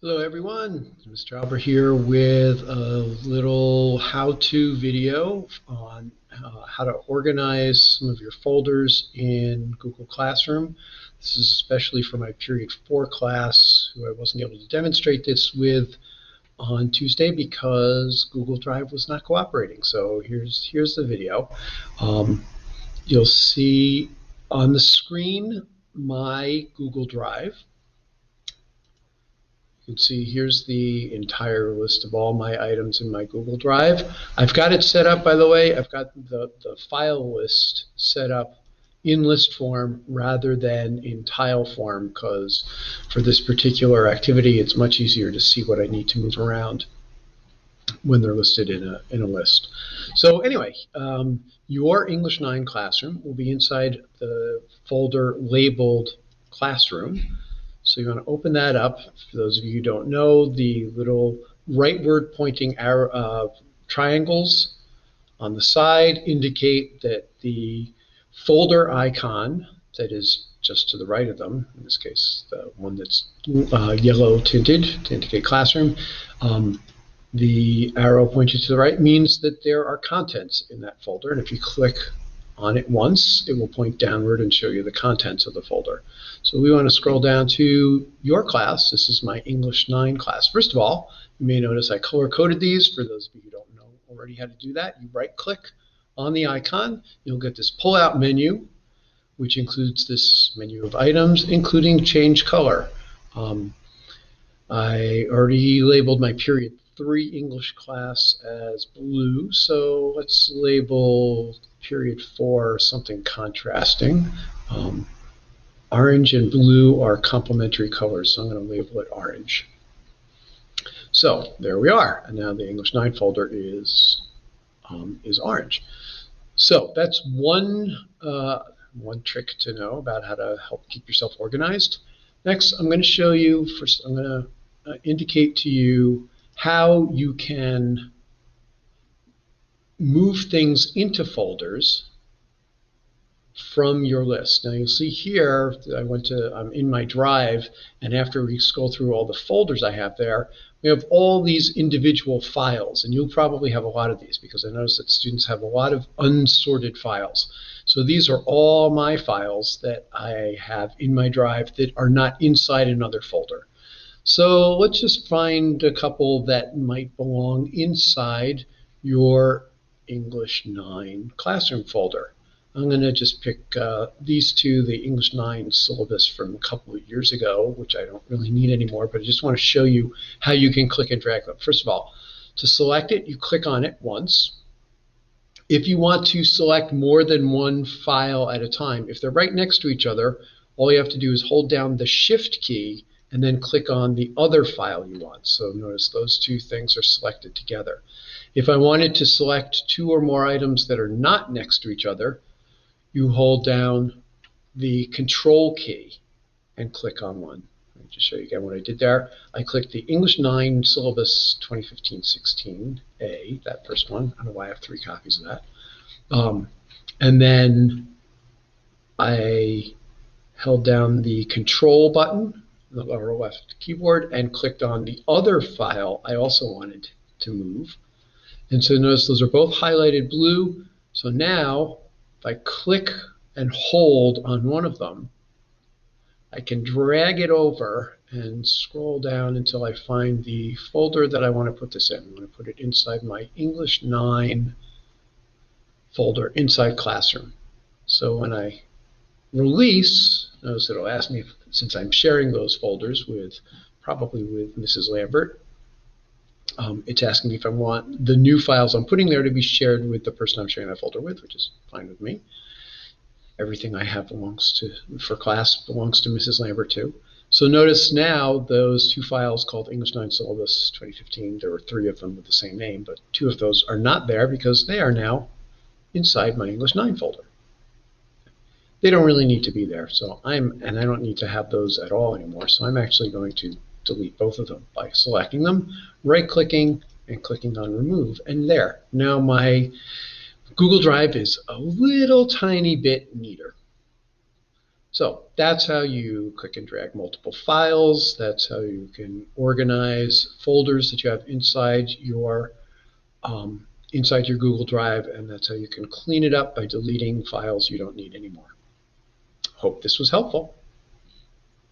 Hello everyone, Mr. Albert here with a little how-to video on how to organize some of your folders in Google Classroom. This is especially for my Period 4 class, who I wasn't able to demonstrate this with on Tuesday because Google Drive was not cooperating. So here's the video. You'll see on the screen my Google Drive. You can see here's the entire list of all my items in my Google Drive. I've got it set up, by the way, I've got the file list set up in list form rather than in tile form, because for this particular activity it's much easier to see what I need to move around when they're listed in a list. So anyway, your English 9 classroom will be inside the folder labeled Classroom. So you want to open that up. For those of you who don't know, the little rightward pointing arrow, triangles on the side indicate that the folder icon that is just to the right of them, in this case the one that's yellow tinted to indicate Classroom, the arrow pointing to the right means that there are contents in that folder, and if you click on it once, it will point downward and show you the contents of the folder. So we want to scroll down to your class. This is my English 9 class. First of all, you may notice I color-coded these. For those of you who don't know already how to do that, you right-click on the icon. You'll get this pull-out menu, which includes this menu of items, including change color. I already labeled my Period 3 English class as blue, so let's label Period 4 something contrasting. Orange and blue are complementary colors, so I'm going to label it orange. So there we are, and now the English 9 folder is orange. So that's one trick to know about how to help keep yourself organized. Next, I'm going to show you, first I'm going to indicate to you how you can move things into folders from your list. Now you'll see here that I'm in my Drive, and after we scroll through all the folders I have there, we have all these individual files, and you'll probably have a lot of these because I notice that students have a lot of unsorted files. So these are all my files that I have in my Drive that are not inside another folder. So let's just find a couple that might belong inside your English 9 classroom folder. I'm going to just pick these two, the English 9 syllabus from a couple of years ago, which I don't really need anymore, but I just want to show you how you can click and drag them. First of all, to select it, you click on it once. If you want to select more than one file at a time, if they're right next to each other, all you have to do is hold down the Shift key and then click on the other file you want. So notice those two things are selected together. If I wanted to select two or more items that are not next to each other, you hold down the Control key and click on one. Let me just show you again what I did there. I clicked the English 9 syllabus 2015-16A, that first one. I don't know why I have 3 copies of that. And then I held down the Control button on the lower left keyboard and clicked on the other file I also wanted to move. And so notice those are both highlighted blue. So now if I click and hold on one of them, I can drag it over and scroll down until I find the folder that I want to put this in. I'm going to put it inside my English 9 folder inside Classroom. So when I release, notice it'll ask me, since I'm sharing those folders probably with Mrs. Lambert, it's asking me if I want the new files I'm putting there to be shared with the person I'm sharing that folder with, which is fine with me. Everything I have for class belongs to Mrs. Lambert too. So notice now those 2 files called English 9 Syllabus 2015, there were 3 of them with the same name, but 2 of those are not there because they are now inside my English 9 folder. They don't really need to be there, and I don't need to have those at all anymore, so I'm actually going to delete both of them by selecting them, right-clicking, and clicking on Remove, and there. Now my Google Drive is a little tiny bit neater. So that's how you click and drag multiple files. That's how you can organize folders that you have inside your Google Drive, and that's how you can clean it up by deleting files you don't need anymore. Hope this was helpful.